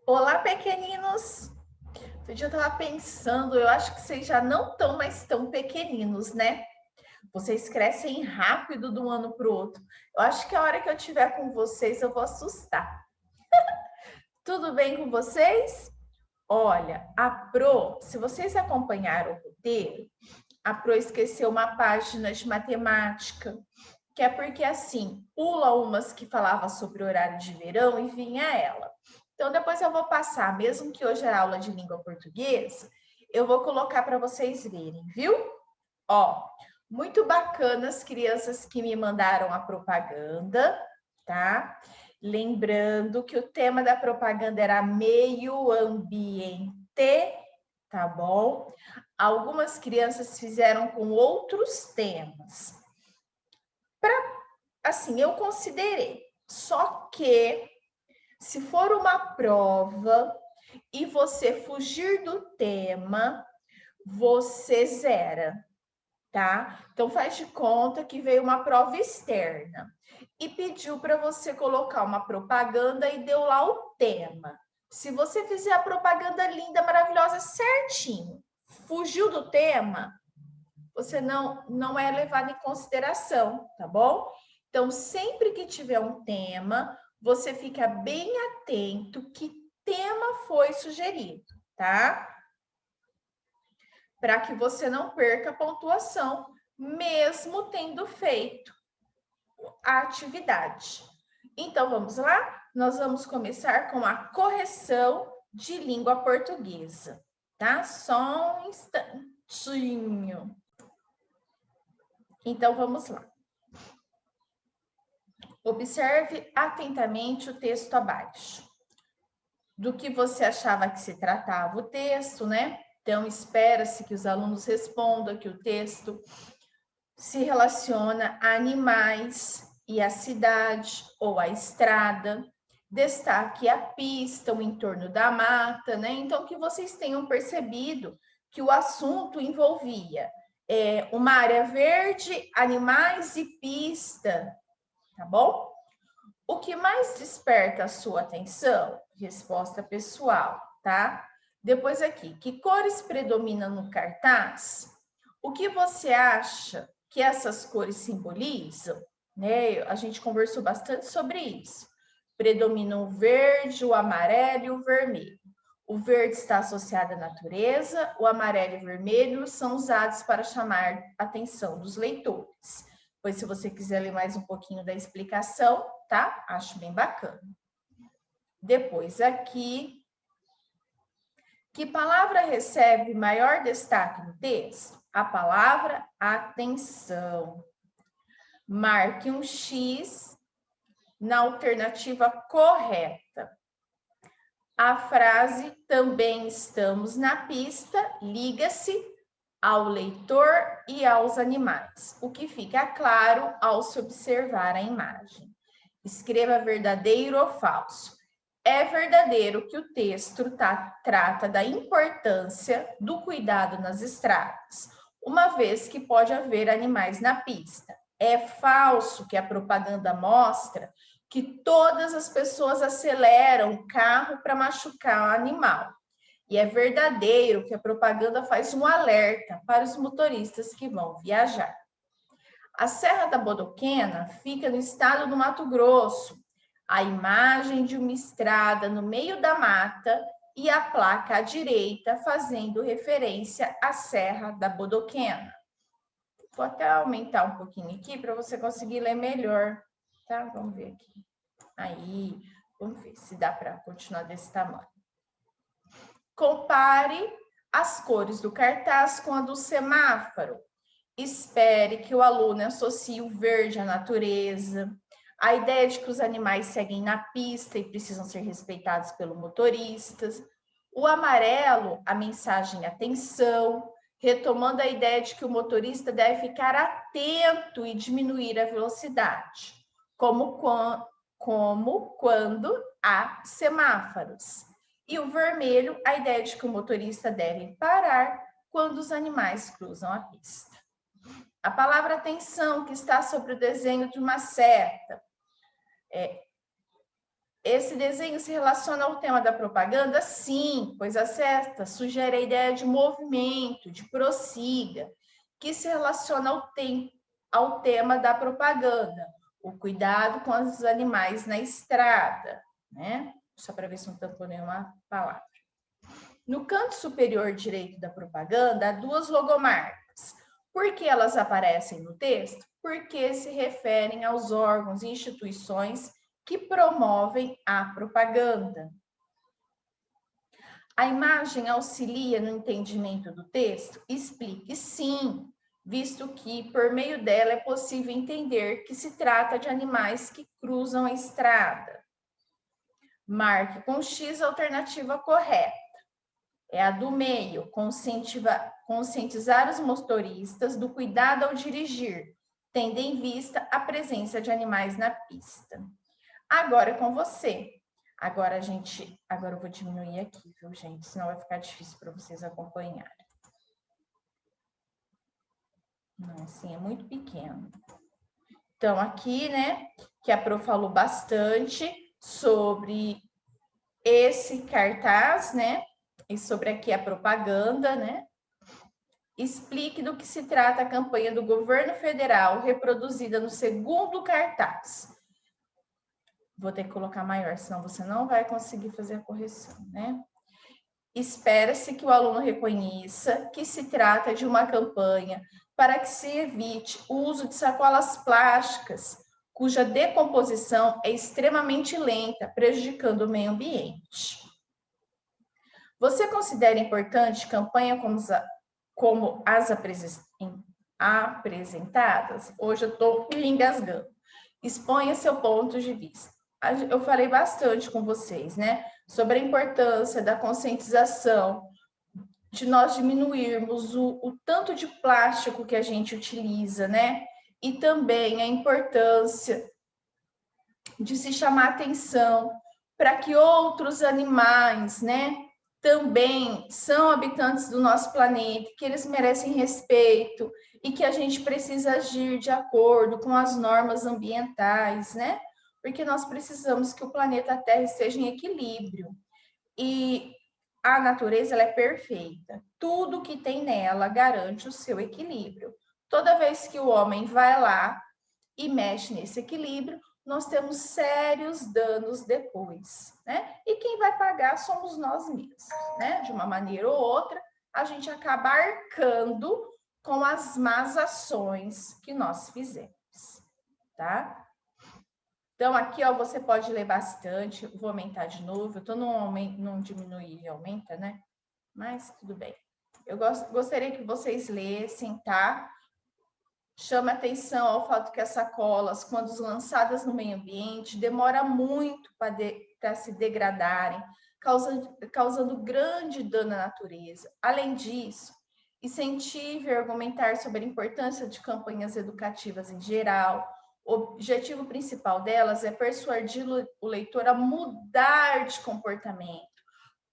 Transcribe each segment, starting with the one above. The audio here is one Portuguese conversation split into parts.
Olá, pequeninos! Outro dia eu estava pensando, eu acho que vocês já não estão mais tão pequeninos, né? Vocês crescem rápido de um ano para o outro. Eu acho que a hora que eu estiver com vocês, eu vou assustar. Tudo bem com vocês? Olha, a Pro, se vocês acompanharam o roteiro, a Pro esqueceu uma página de matemática, que é porque assim, pula umas que falava sobre o horário de verão e vinha ela. Então depois eu vou passar, mesmo que hoje é aula de língua portuguesa, eu vou colocar para vocês verem, viu? Ó, muito bacana as crianças que me mandaram a propaganda, tá? Lembrando que o tema da propaganda era meio ambiente, tá bom? Algumas crianças fizeram com outros temas. Assim, eu considerei. Só que se for uma prova e você fugir do tema, você zera, tá? Então faz de conta que veio uma prova externa e pediu para você colocar uma propaganda e deu lá o tema. Se você fizer a propaganda linda, maravilhosa, certinho, fugiu do tema, você não é levado em consideração, tá bom? Então, sempre que tiver um tema, você fica bem atento que tema foi sugerido, tá? Para que você não perca a pontuação, mesmo tendo feito a atividade. Então, vamos lá? Nós vamos começar com a correção de língua portuguesa, tá? Só um instantinho. Então, vamos lá. Observe atentamente o texto abaixo. Do que você achava que se tratava o texto, né? Então, espera-se que os alunos respondam que o texto se relaciona a animais e a cidade ou a estrada. Destaque a pista, o entorno da mata, né? Então, que vocês tenham percebido que o assunto envolvia uma área verde, animais e pista, tá bom? O que mais desperta a sua atenção? Resposta pessoal, tá? Depois aqui, que cores predominam no cartaz? O que você acha que essas cores simbolizam? Né? A gente conversou bastante sobre isso. Predominam o verde, o amarelo e o vermelho. O verde está associado à natureza, o amarelo e o vermelho são usados para chamar a atenção dos leitores. Pois se você quiser ler mais um pouquinho da explicação, tá? Acho bem bacana. Depois aqui, que palavra recebe maior destaque no texto? A palavra atenção. Marque um X na alternativa correta. A frase também estamos na pista liga-se ao leitor e aos animais, o que fica claro ao se observar a imagem. Escreva verdadeiro ou falso. É verdadeiro que o texto trata da importância do cuidado nas estradas, uma vez que pode haver animais na pista. É falso que a propaganda mostra que todas as pessoas aceleram o carro para machucar o animal. E é verdadeiro que a propaganda faz um alerta para os motoristas que vão viajar. A Serra da Bodoquena fica no estado do Mato Grosso. A imagem de uma estrada no meio da mata e a placa à direita fazendo referência à Serra da Bodoquena. Vou até aumentar um pouquinho aqui para você conseguir ler melhor, tá? Vamos ver aqui. Aí, vamos ver se dá para continuar desse tamanho. Compare as cores do cartaz com a do semáforo. Espere que o aluno associe o verde à natureza, a ideia de que os animais seguem na pista e precisam ser respeitados pelos motoristas, o amarelo, a mensagem atenção, retomando a ideia de que o motorista deve ficar atento e diminuir a velocidade, como quando há semáforos. E o vermelho, a ideia de que o motorista deve parar quando os animais cruzam a pista. A palavra atenção, que está sobre o desenho de uma seta, Esse desenho se relaciona ao tema da propaganda? Sim, coisa certa. Sugere a ideia de movimento, de prossiga, que se relaciona ao tema da propaganda. O cuidado com os animais na estrada, né? Só para ver se não tamponei uma palavra. No canto superior direito da propaganda, há duas logomarcas. Por que elas aparecem no texto? Porque se referem aos órgãos e instituições que promovem a propaganda. A imagem auxilia no entendimento do texto? Explique sim, visto que por meio dela é possível entender que se trata de animais que cruzam a estrada. Marque com X a alternativa correta. É a do meio, conscientizar os motoristas do cuidado ao dirigir, tendo em vista a presença de animais na pista. Agora é com você. Agora eu vou diminuir aqui, viu, gente? Senão vai ficar difícil para vocês acompanharem. Não, assim, é muito pequeno. Então, aqui, né, que a Pro falou bastante sobre esse cartaz, né, e sobre aqui a propaganda, né? Explique do que se trata a campanha do governo federal reproduzida no segundo cartaz. Vou ter que colocar maior, senão você não vai conseguir fazer a correção, né? Espera-se que o aluno reconheça que se trata de uma campanha para que se evite o uso de sacolas plásticas, cuja decomposição é extremamente lenta, prejudicando o meio ambiente. Você considera importante campanha como as apresentadas? Hoje eu estou me engasgando. Exponha seu ponto de vista. Eu falei bastante com vocês, né? Sobre a importância da conscientização, de nós diminuirmos o tanto de plástico que a gente utiliza, né? E também a importância de se chamar atenção para que outros animais, né? Também são habitantes do nosso planeta, que eles merecem respeito e que a gente precisa agir de acordo com as normas ambientais, né? Porque nós precisamos que o planeta Terra esteja em equilíbrio. E a natureza ela é perfeita. Tudo que tem nela garante o seu equilíbrio. Toda vez que o homem vai lá e mexe nesse equilíbrio, nós temos sérios danos depois, né? E quem vai pagar somos nós mesmos, né? De uma maneira ou outra, a gente acaba arcando com as más ações que nós fizemos, tá? Então, aqui, ó, você pode ler bastante. Vou aumentar de novo. Eu tô num diminuir e aumenta, né? Mas tudo bem. Eu gostaria que vocês lessem, tá? Chama atenção ao fato que as sacolas, quando lançadas no meio ambiente, demora muito para se degradarem, causando grande dano à natureza. Além disso, incentive a argumentar sobre a importância de campanhas educativas em geral. O objetivo principal delas é persuadir o leitor a mudar de comportamento.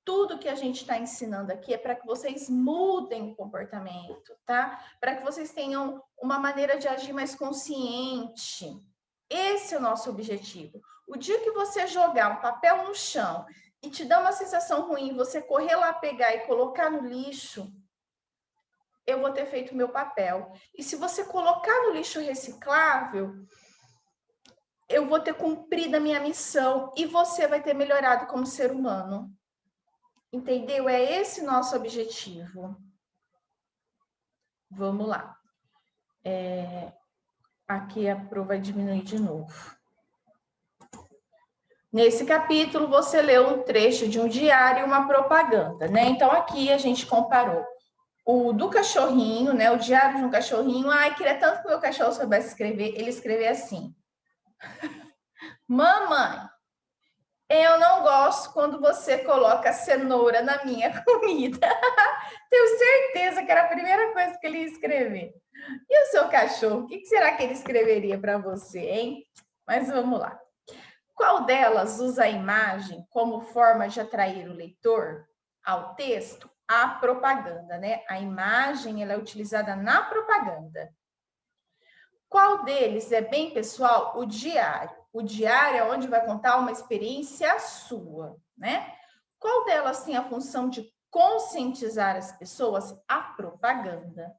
Tudo que a gente está ensinando aqui é para que vocês mudem o comportamento, tá? Para que vocês tenham uma maneira de agir mais consciente. Esse é o nosso objetivo. O dia que você jogar um papel no chão e te dá uma sensação ruim, você correr lá pegar e colocar no lixo, eu vou ter feito o meu papel. E se você colocar no lixo reciclável, eu vou ter cumprido a minha missão e você vai ter melhorado como ser humano. Entendeu? É esse nosso objetivo. Vamos lá. Aqui a Pro vai diminuir de novo. Nesse capítulo, você leu um trecho de um diário e uma propaganda, né? Então, aqui a gente comparou o do cachorrinho, né? O diário de um cachorrinho. Ai, queria tanto que o meu cachorro soubesse escrever. Ele escreveu assim: Mamãe, eu não gosto quando você coloca cenoura na minha comida. Tenho certeza que era a primeira coisa que ele ia escrever. E o seu cachorro? O que será que ele escreveria para você, hein? Mas vamos lá. Qual delas usa a imagem como forma de atrair o leitor ao texto? A propaganda, né? A imagem ela é utilizada na propaganda. Qual deles é bem pessoal? O diário. O diário é onde vai contar uma experiência sua, né? Qual delas tem a função de conscientizar as pessoas? A propaganda.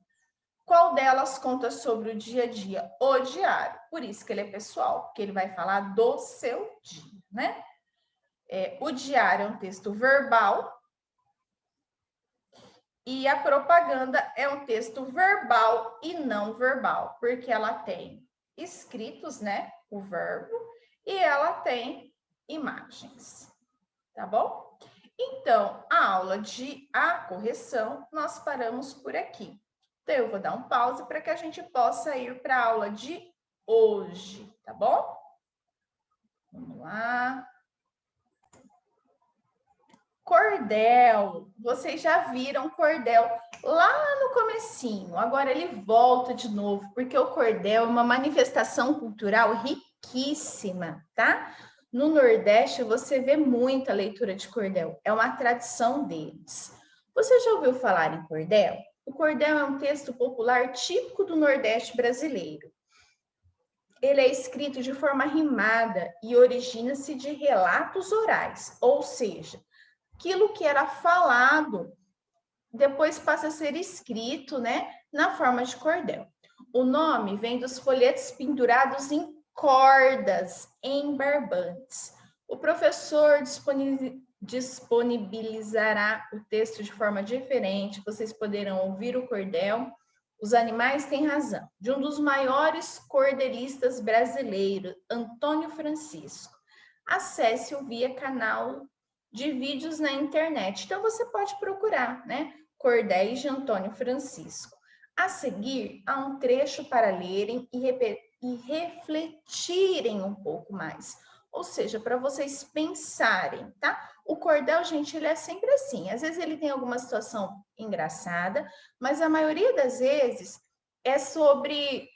Qual delas conta sobre o dia a dia? O diário. Por isso que ele é pessoal, porque ele vai falar do seu dia, né? O diário é um texto verbal e a propaganda é um texto verbal e não verbal, porque ela tem escritos, né? O verbo, e ela tem imagens, tá bom? Então, a aula de A correção, nós paramos por aqui. Então, eu vou dar um pause para que a gente possa ir para a aula de hoje, tá bom? Vamos lá. Cordel, vocês já viram cordel lá no comecinho, agora ele volta de novo, porque o cordel é uma manifestação cultural riquíssima, tá? No Nordeste você vê muita leitura de cordel, é uma tradição deles. Você já ouviu falar em cordel? O cordel é um texto popular típico do Nordeste brasileiro. Ele é escrito de forma rimada e origina-se de relatos orais, ou seja, aquilo que era falado depois passa a ser escrito, né, na forma de cordel. O nome vem dos folhetos pendurados em cordas, em barbantes. O professor disponibilizará o texto de forma diferente, vocês poderão ouvir o cordel. Os animais têm razão, de um dos maiores cordelistas brasileiros, Antônio Francisco. Acesse-o via canal de vídeos na internet. Então, você pode procurar, né? Cordéis de Antônio Francisco. A seguir, há um trecho para lerem e refletirem um pouco mais. Ou seja, para vocês pensarem, tá? O cordel, gente, ele é sempre assim. Às vezes ele tem alguma situação engraçada, mas a maioria das vezes é sobre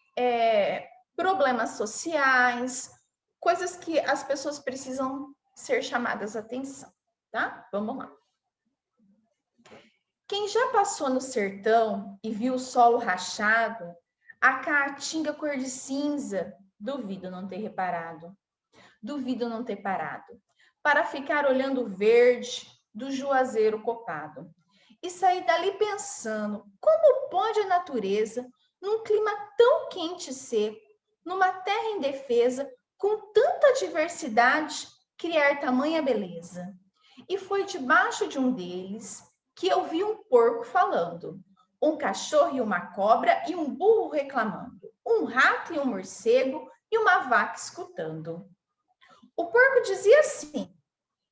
problemas sociais, coisas que as pessoas precisam ser chamadas a atenção, tá? Vamos lá. Quem já passou no sertão e viu o solo rachado, a caatinga cor de cinza, duvido não ter reparado. Duvido não ter parado para ficar olhando o verde do juazeiro copado e sair dali pensando como pode a natureza, num clima tão quente e seco, numa terra indefesa, com tanta diversidade, criar tamanha beleza. E foi debaixo de um deles que eu vi um porco falando, um cachorro e uma cobra e um burro reclamando, um rato e um morcego e uma vaca escutando. O porco dizia assim: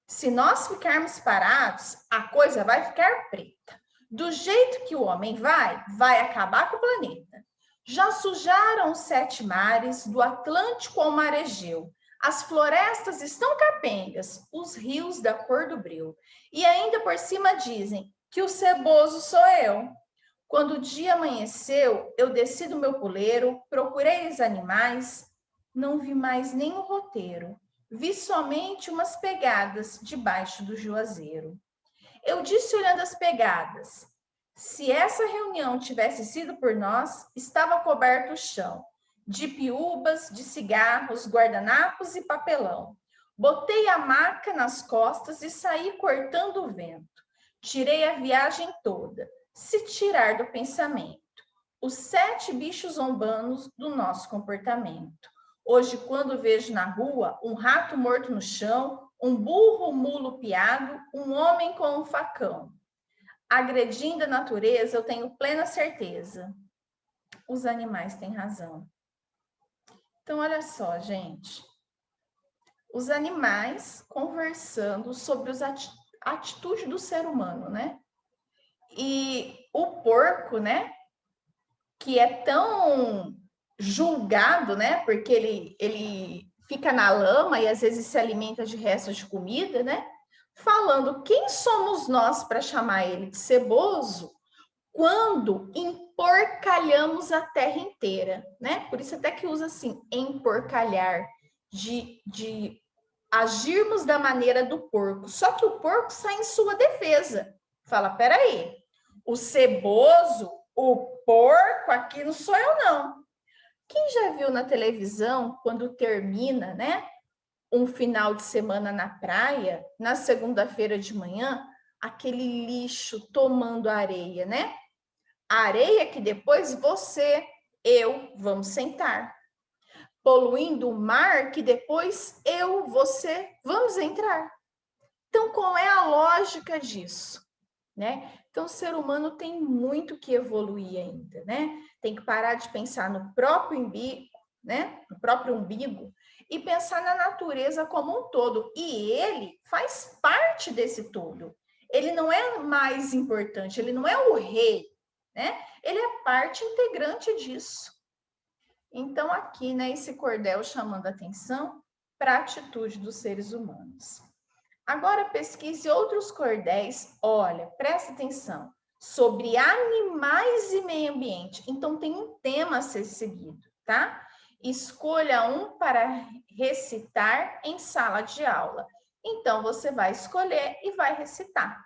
se nós ficarmos parados, a coisa vai ficar preta. Do jeito que o homem vai acabar com o planeta. Já sujaram os 7 mares, do Atlântico ao Mar Egeu. As florestas estão capengas, os rios da cor do breu. E ainda por cima dizem que o ceboso sou eu. Quando o dia amanheceu, eu desci do meu puleiro, procurei os animais, não vi mais nem o roteiro. Vi somente umas pegadas debaixo do juazeiro. Eu disse olhando as pegadas, se essa reunião tivesse sido por nós, estava coberto o chão, de piúbas, de cigarros, guardanapos e papelão. Botei a maca nas costas e saí cortando o vento. Tirei a viagem toda, se tirar do pensamento, os 7 bichos zombanos do nosso comportamento. Hoje, quando vejo na rua um rato morto no chão, um burro mulo piado, um homem com um facão, agredindo a natureza, eu tenho plena certeza. Os animais têm razão. Então, olha só, gente. Os animais conversando sobre a atitude do ser humano, né? E o porco, né? Que é tão julgado, né? Porque ele fica na lama e às vezes se alimenta de restos de comida, né? Falando quem somos nós para chamar ele de ceboso quando emporcalhamos a terra inteira, né? Por isso até que usa assim, emporcalhar, de agirmos da maneira do porco. Só que o porco sai em sua defesa. Fala, peraí, o ceboso, o porco aqui não sou eu, não. Quem já viu na televisão, quando termina, né, um final de semana na praia, na segunda-feira de manhã, aquele lixo tomando areia, né? A areia que depois você, eu, vamos sentar. Poluindo o mar que depois eu, você, vamos entrar. Então, qual é a lógica disso? Né? Então, o ser humano tem muito que evoluir ainda, né? Tem que parar de pensar no próprio umbigo, né? No próprio umbigo e pensar na natureza como um todo. E ele faz parte desse todo. Ele não é mais importante, ele não é o rei, né? Ele é parte integrante disso. Então, aqui, né, esse cordel chamando atenção para a atitude dos seres humanos. Agora, pesquise outros cordéis, olha, presta atenção, sobre animais e meio ambiente. Então, tem um tema a ser seguido, tá? Escolha um para recitar em sala de aula. Então, você vai escolher e vai recitar.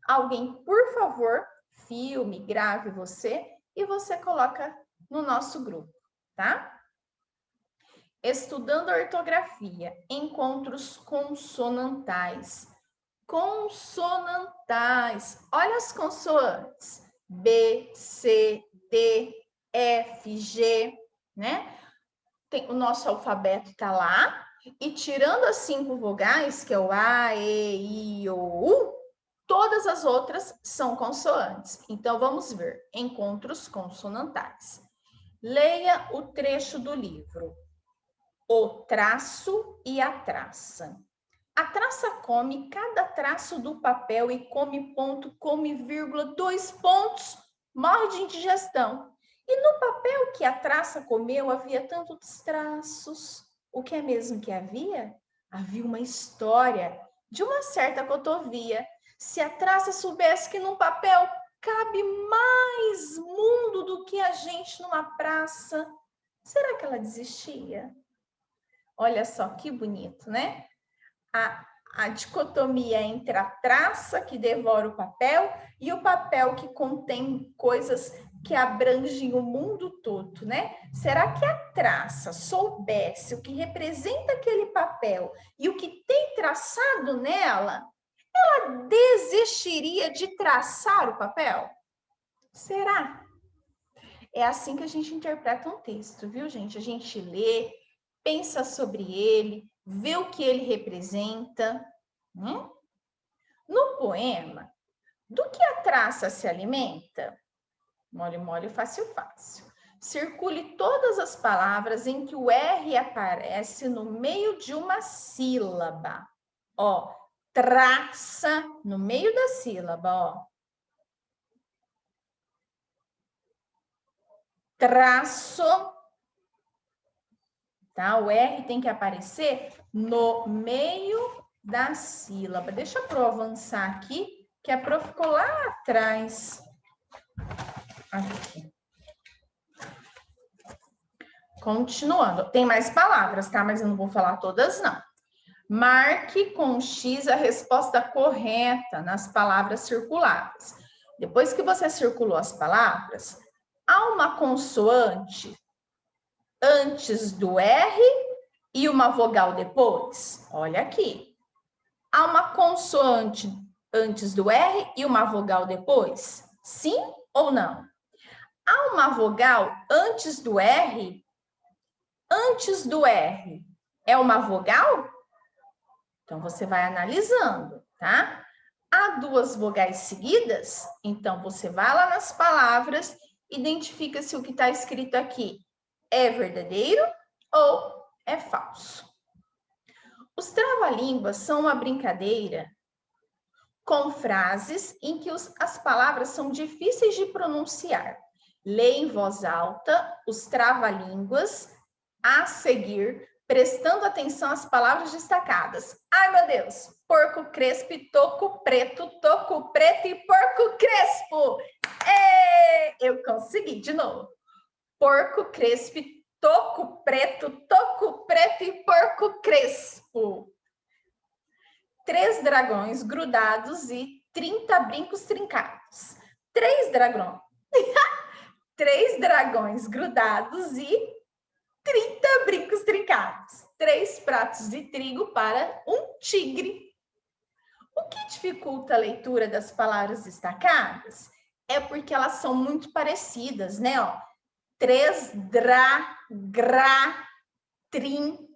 Alguém, por favor, filme, grave você e você coloca no nosso grupo, tá? Estudando a ortografia, encontros consonantais. Consonantais. Olha as consoantes. B, C, D, F, G, né? O nosso alfabeto está lá. E tirando as 5 vogais, que é o A, E, I, O, U, todas as outras são consoantes. Então, vamos ver. Encontros consonantais. Leia o trecho do livro. O traço e a traça. A traça come cada traço do papel e come ponto, come vírgula, 2 pontos, morre de indigestão. E no papel que a traça comeu havia tantos traços. O que é mesmo que havia? Havia uma história de uma certa cotovia. Se a traça soubesse que num papel cabe mais mundo do que a gente numa praça, será que ela desistia? Olha só que bonito, né? A dicotomia entre a traça que devora o papel e o papel que contém coisas que abrangem o mundo todo, né? Será que a traça soubesse o que representa aquele papel e o que tem traçado nela, ela desistiria de traçar o papel? Será? É assim que a gente interpreta um texto, viu, gente? A gente lê, pensa sobre ele, vê o que ele representa. No poema, do que a traça se alimenta? Mole, mole, fácil, fácil. Circule todas as palavras em que o R aparece no meio de uma sílaba. Ó, traça no meio da sílaba, ó. Traço, tá? O R tem que aparecer no meio da sílaba. Deixa eu avançar aqui, que a prof ficou lá atrás. Aqui. Continuando. Tem mais palavras, tá? Mas eu não vou falar todas, não. Marque com X a resposta correta nas palavras circuladas. Depois que você circulou as palavras, há uma consoante antes do R e uma vogal depois? Olha aqui. Há uma consoante antes do R e uma vogal depois? Sim ou não? Há uma vogal antes do R? Antes do R é uma vogal? Então, você vai analisando, tá? Há 2 vogais seguidas? Então, você vai lá nas palavras, identifica se o que está escrito aqui é verdadeiro ou é falso. Os trava-línguas são uma brincadeira com frases em que as palavras são difíceis de pronunciar. Leia em voz alta os trava-línguas a seguir, prestando atenção às palavras destacadas. Ai, meu Deus! Porco crespo, toco preto e porco crespo! Eu consegui, de novo. Porco crespo, toco preto e porco crespo. 3 dragões grudados e 30 brincos trincados. 3 dragões. 3 dragões grudados e 30 brincos trincados. 3 pratos de trigo para um tigre. O que dificulta a leitura das palavras destacadas é porque elas são muito parecidas, né? Ó, 3, dra, gra, trim,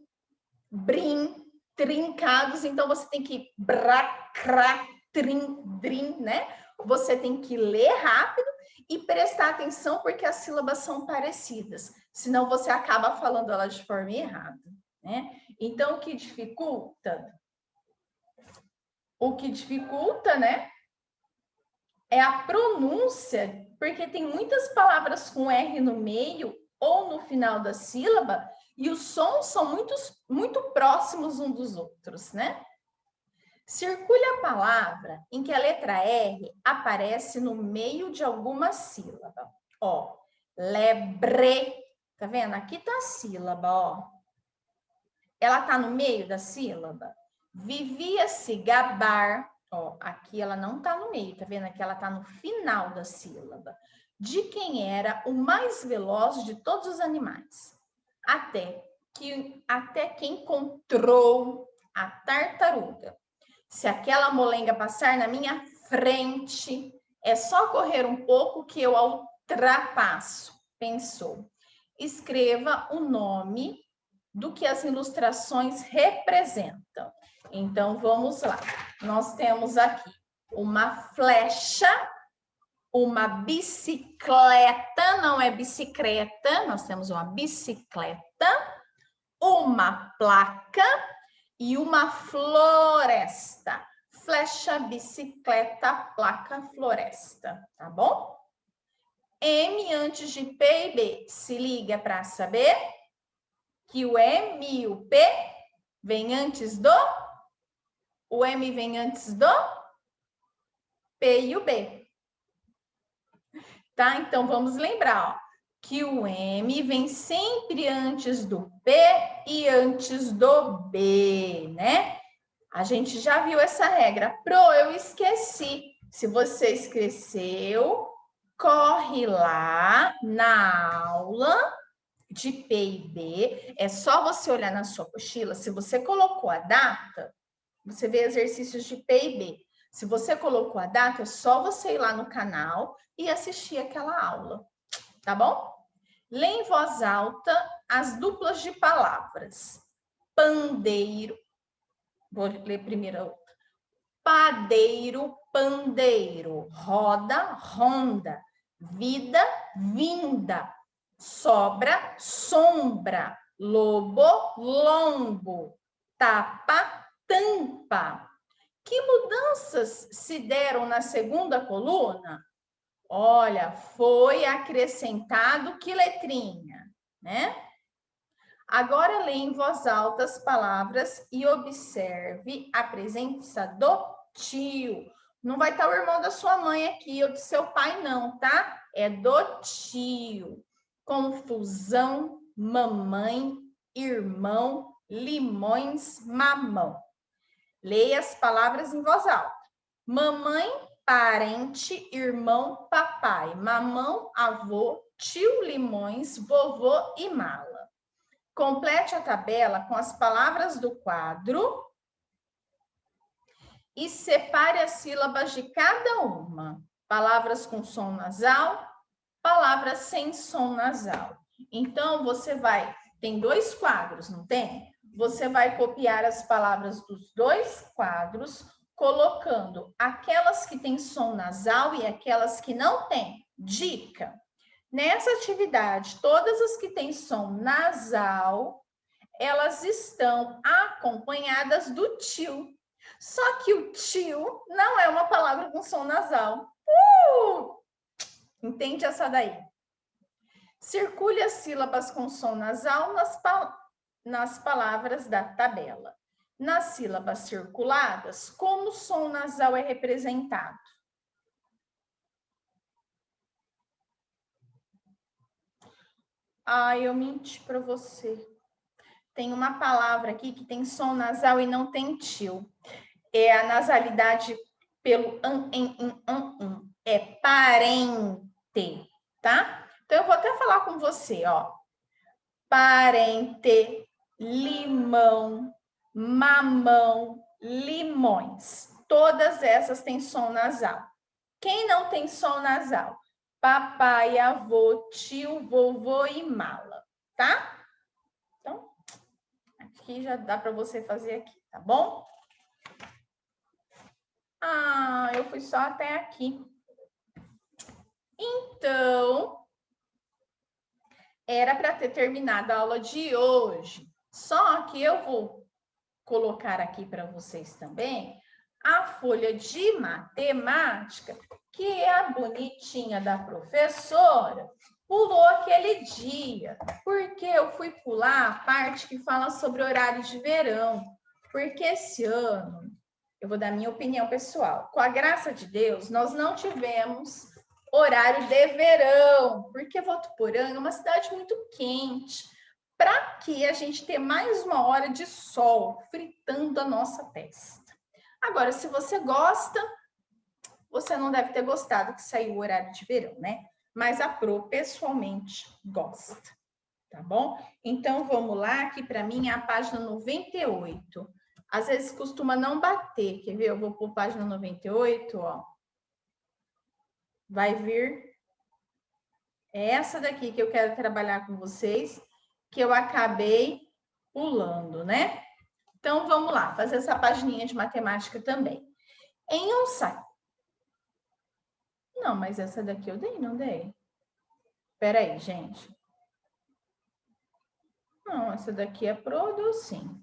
brim, trincados. Então, você tem que bra, cra, trim, drim, né? Você tem que ler rápido e prestar atenção porque as sílabas são parecidas. Senão, você acaba falando elas de forma errada, né? Então, o que dificulta? O que dificulta, né? É a pronúncia, porque tem muitas palavras com R no meio ou no final da sílaba e os sons são muito próximos uns dos outros, né? Circule a palavra em que a letra R aparece no meio de alguma sílaba. Ó, lebre, tá vendo? Aqui tá a sílaba, ó. Ela tá no meio da sílaba. Vivia-se gabar. Ó, aqui ela não tá no meio, tá vendo? Aqui ela tá no final da sílaba. De quem era o mais veloz de todos os animais. Até que encontrou a tartaruga. Se aquela molenga passar na minha frente, é só correr um pouco que eu a ultrapasso, pensou. Escreva o nome do que as ilustrações representam. Então, vamos lá. Nós temos aqui uma flecha, uma bicicleta, não é bicicleta, nós temos uma bicicleta, uma placa e uma floresta. Flecha, bicicleta, placa, floresta, tá bom? M antes de P e B. Se liga para saber que o M e o P vem antes do... O M vem antes do P e o B. Tá? Então, vamos lembrar, ó, que o M vem sempre antes do P e antes do B, né? A gente já viu essa regra. Pro, eu esqueci. Se você esqueceu, corre lá na aula de P e B. É só você olhar na sua apostila. Se você colocou a data, você vê exercícios de P e B. Se você colocou a data, é só você ir lá no canal e assistir aquela aula, tá bom? Lê em voz alta as duplas de palavras. Pandeiro. Vou ler primeiro a outra. Padeiro, pandeiro. Roda, ronda. Vida, vinda. Sobra, sombra. Lobo, lombo. Tapa, tampa. Que mudanças se deram na segunda coluna? Olha, foi acrescentado que letrinha, né? Agora lê em voz alta as palavras e observe a presença do tio. Não vai estar o irmão da sua mãe aqui ou do seu pai, não, tá? É do tio. Confusão, mamãe, irmão, limões, mamão. Leia as palavras em voz alta. Mamãe, parente, irmão, papai. Mamão, avô, tio, limões, vovô e mala. Complete a tabela com as palavras do quadro e separe as sílabas de cada uma. Palavras com som nasal, palavras sem som nasal. Então, você vai... Tem 2 quadros, não tem? Você vai copiar as palavras dos 2 quadros, colocando aquelas que têm som nasal e aquelas que não têm. Dica: nessa atividade, todas as que têm som nasal, elas estão acompanhadas do tio. Só que o tio não é uma palavra com som nasal. Entende essa daí? Circule as sílabas com som nasal nas palavras da tabela. Nas sílabas circuladas, como o som nasal é representado? Eu menti para você. Tem uma palavra aqui que tem som nasal e não tem tio. É a nasalidade pelo é parente, tá? Então, eu vou até falar com você, ó. Parente. limão, mamão, limões. Todas essas têm som nasal. Quem não tem som nasal? Papai, avô, tio, vovô e mala, tá? Então, aqui já dá para você fazer aqui, tá bom? Ah, eu fui só até aqui. Então, era para ter terminado a aula de hoje. Só que eu vou colocar aqui para vocês também a folha de matemática, que é a bonitinha da professora pulou aquele dia, porque eu fui pular a parte que fala sobre horário de verão, porque esse ano, eu vou dar minha opinião pessoal, com a graça de Deus, nós não tivemos horário de verão, porque Votuporanga é uma cidade muito quente, para que a gente tenha mais uma hora de sol fritando a nossa testa. Agora, se você gosta, você não deve ter gostado que saiu o horário de verão, né? Mas a Pro pessoalmente gosta, tá bom? Então, vamos lá, aqui para mim é a página 98. Às vezes costuma não bater, quer ver? Eu vou por página 98, ó. Vai vir essa daqui que eu quero trabalhar com vocês, que eu acabei pulando, né? Então, vamos lá, fazer essa pagininha de matemática também. Em um site. Não, mas essa daqui eu dei, não dei? Espera aí, gente. Não, essa daqui é Pro, sim.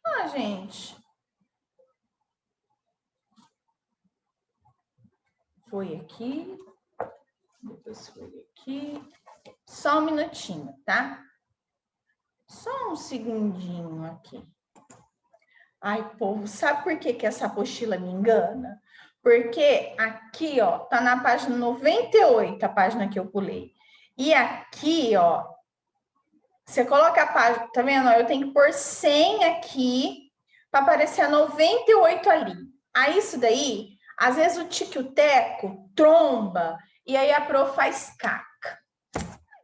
Ah, gente. Foi aqui. Depois foi aqui. Só um minutinho, tá? Só um segundinho aqui. Ai, povo, sabe por que essa apostila me engana? Porque aqui, ó, tá na página 98, a página que eu pulei. E aqui, ó, você coloca a página, tá vendo? Eu tenho que pôr 100 aqui para aparecer a 98 ali. Aí isso daí, às vezes o tique e o teco tromba e aí a Pro faz caca.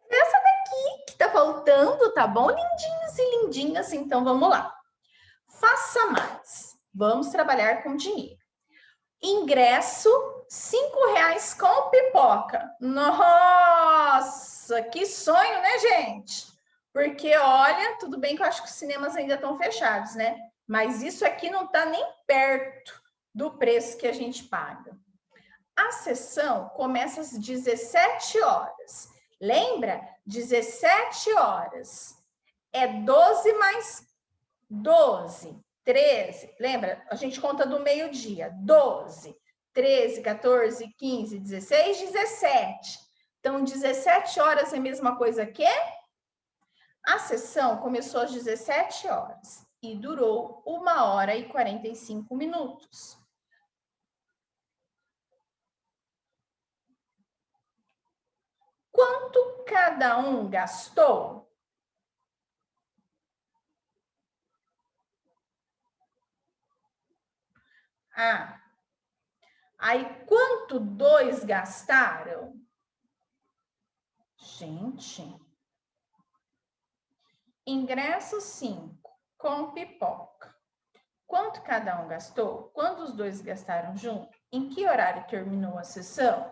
Essa daqui que tá faltando, tá bom? Lindinhos e lindinhas, então vamos lá. Faça mais. Vamos trabalhar com dinheiro. Ingresso, R$5 com pipoca. Nossa, que sonho, né, gente? Porque, olha, tudo bem que eu acho que os cinemas ainda estão fechados, né? Mas isso aqui não está nem perto do preço que a gente paga. A sessão começa às 17 horas. Lembra? 17 horas. É 12 mais 12, 13. Lembra? A gente conta do meio-dia. 12, 13, 14, 15, 16, 17. Então, 17 horas é a mesma coisa que? A sessão começou às 17 horas e durou 1h e 45 minutos. Quanto cada um gastou? Ah, aí quanto 2 gastaram? Gente, ingresso 5 com pipoca. Quanto cada um gastou? Quando os 2 gastaram junto? Em que horário terminou a sessão?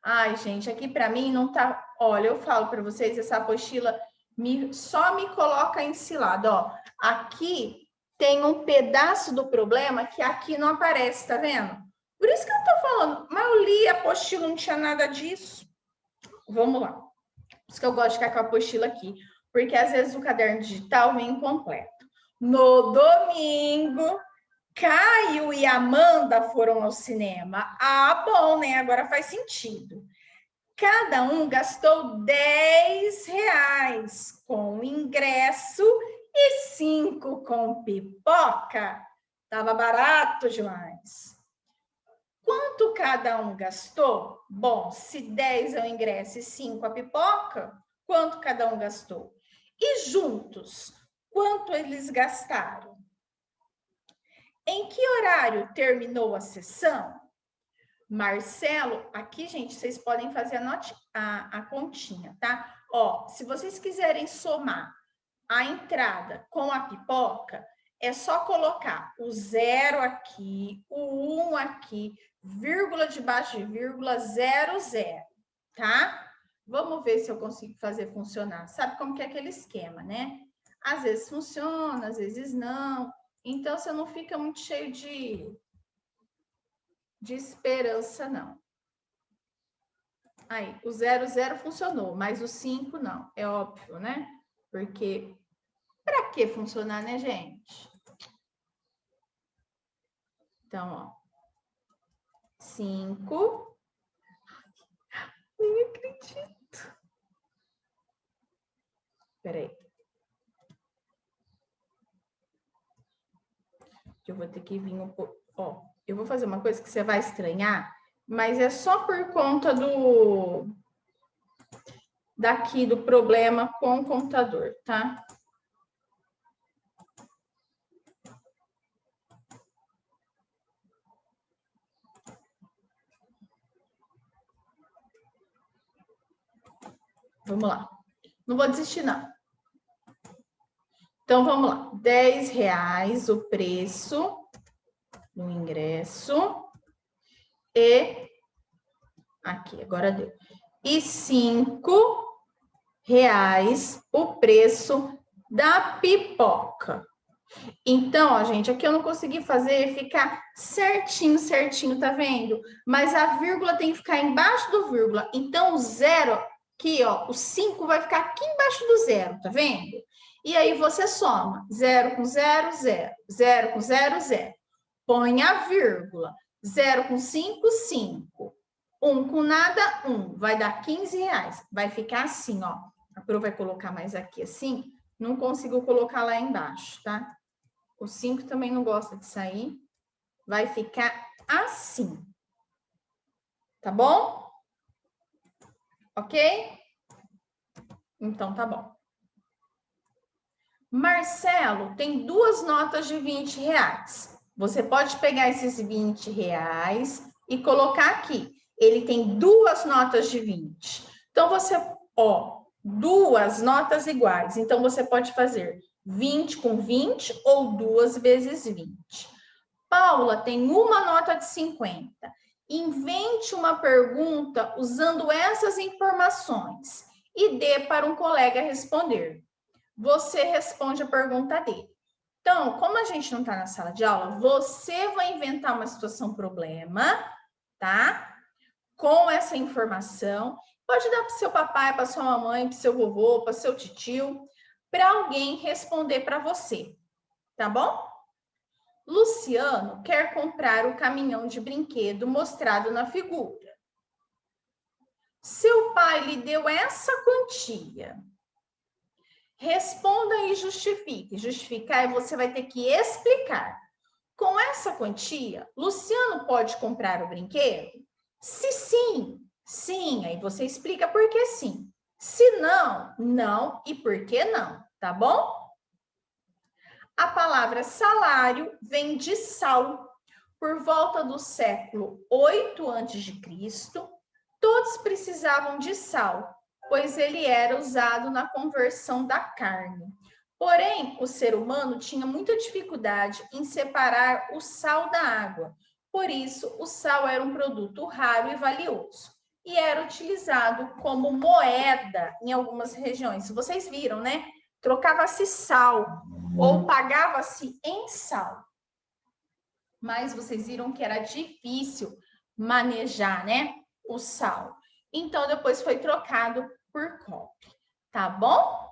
Ai, gente, aqui para mim não tá... Olha, eu falo para vocês, essa apostila só me coloca em cilada, ó. Aqui tem um pedaço do problema que aqui não aparece, tá vendo? Por isso que eu tô falando, mas eu li a apostila, não tinha nada disso. Vamos lá. Por isso que eu gosto de ficar com a apostila aqui, porque às vezes o caderno digital vem incompleto. No domingo, Caio e Amanda foram ao cinema. Ah, bom, né? Agora faz sentido. Cada um gastou R$10 com ingresso e 5 com pipoca. Tava barato demais. Quanto cada um gastou? Bom, se 10 é o ingresso e 5 a pipoca, quanto cada um gastou? E juntos, quanto eles gastaram? Em que horário terminou a sessão? Marcelo, aqui, gente, vocês podem fazer a continha, tá? Ó, se vocês quiserem somar a entrada com a pipoca, é só colocar o 0 aqui, o 1 aqui, vírgula debaixo de vírgula, 0, 0, tá? Vamos ver se eu consigo fazer funcionar. Sabe como que é aquele esquema, né? Às vezes funciona, às vezes não. Então, você não fica muito cheio de esperança, não. Aí, o 0, 0 funcionou, mas o 5 não. É óbvio, né? Porque, para que funcionar, né, gente? Então, ó. 5. Nem acredito. Peraí. Eu vou ter que vir um pouco. Ó, eu vou fazer uma coisa que você vai estranhar, mas é só por conta daqui do problema com o computador, tá? Vamos lá. Não vou desistir, não. Então, vamos lá. R$10 o preço no ingresso. E aqui, agora deu. E R$5 o preço da pipoca. Então, ó, gente, aqui eu não consegui fazer ficar certinho, certinho, tá vendo? Mas a vírgula tem que ficar embaixo do vírgula. Então, o 0 aqui, ó, o 5 vai ficar aqui embaixo do 0, tá vendo? E aí você soma 0 com 0, 0. 0 com 0, 0. Põe a vírgula. 0 com 5, 5. 1 com nada, 1. Vai dar R$15. Vai ficar assim, ó. A Pro vai colocar mais aqui assim. Não consigo colocar lá embaixo, tá? O 5 também não gosta de sair. Vai ficar assim. Tá bom? Ok? Então, tá bom. Marcelo tem 2 notas de R$20. Você pode pegar esses R$20 e colocar aqui. Ele tem 2 notas de 20. Então, você, ó, 2 notas iguais. Então, você pode fazer 20 com 20 ou 2 vezes 20. Paula tem uma nota de 50. Invente uma pergunta usando essas informações e dê para um colega responder. Você responde a pergunta dele. Então, como a gente não está na sala de aula, você vai inventar uma situação problema, tá? Com essa informação. Pode dar para o seu papai, para sua mamãe, para o seu vovô, para o seu tio, para alguém responder para você, tá bom? Luciano quer comprar o caminhão de brinquedo mostrado na figura. Seu pai lhe deu essa quantia. Responda e justifique. Justificar você vai ter que explicar. Com essa quantia, Luciano pode comprar o brinquedo? Se sim, sim. Aí você explica por que sim. Se não, não e por que não, tá bom? A palavra salário vem de sal. Por volta do século 8 a.C., todos precisavam de sal, pois ele era usado na conversão da carne. Porém, o ser humano tinha muita dificuldade em separar o sal da água. Por isso, o sal era um produto raro e valioso. E era utilizado como moeda em algumas regiões. Vocês viram, né? Trocava-se sal ou pagava-se em sal. Mas vocês viram que era difícil manejar, né? O sal. Então, depois foi trocado por cobre, tá bom?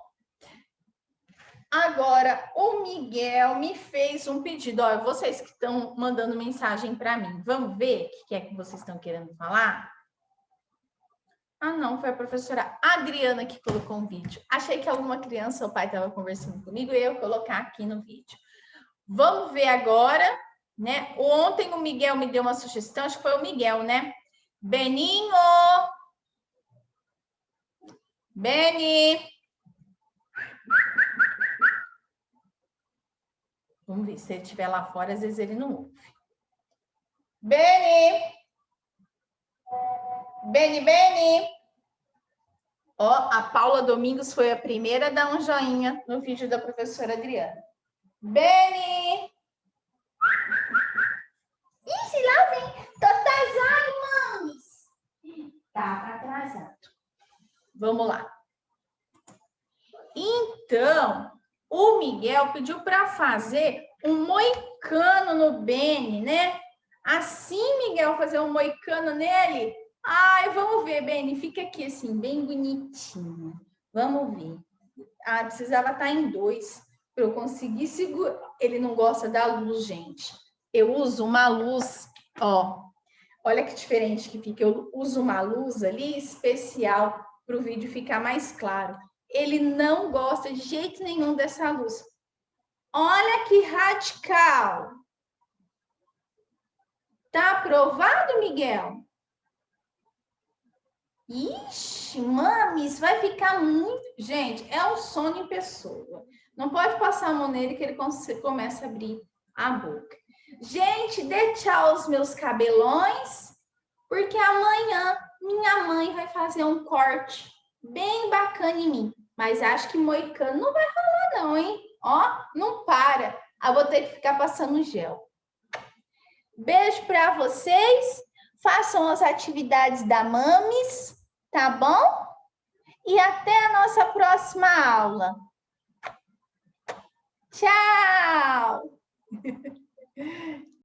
Agora, o Miguel me fez um pedido. Olha, vocês que estão mandando mensagem para mim, vamos ver o que é que vocês estão querendo falar? Ah, não, foi a professora Adriana que colocou um vídeo. Achei que alguma criança, o pai estava conversando comigo e eu colocar aqui no vídeo. Vamos ver agora, né? Ontem o Miguel me deu uma sugestão, acho que foi o Miguel, né? Beninho! Beni! Vamos ver, se ele estiver lá fora, às vezes ele não ouve. Beni! Beni, Beni. Ó, a Paula Domingos foi a primeira a dar um joinha no vídeo da professora Adriana. Beni! Ixi, lá vem. Tô atrasado, mames. Tá atrasado. Vamos lá. Então, o Miguel pediu para fazer um moicano no Beni, né? Assim, Miguel, fazer um moicano nele. Ai, vamos ver, Beni. Fica aqui assim, bem bonitinho. Vamos ver. Ah, precisava estar em 2 para eu conseguir segurar. Ele não gosta da luz, gente. Eu uso uma luz, ó. Olha que diferente que fica. Eu uso uma luz ali especial para o vídeo ficar mais claro. Ele não gosta de jeito nenhum dessa luz. Olha que radical. Tá aprovado, Miguel? Ixi, mames, vai ficar muito... Gente, é um sono em pessoa. Não pode passar a mão nele que ele começa a abrir a boca. Gente, dê tchau aos meus cabelões, porque amanhã minha mãe vai fazer um corte bem bacana em mim. Mas acho que moicano não vai rolar não, hein? Ó, não para. Eu vou ter que ficar passando gel. Beijo para vocês. Façam as atividades da Mames, tá bom? E até a nossa próxima aula. Tchau!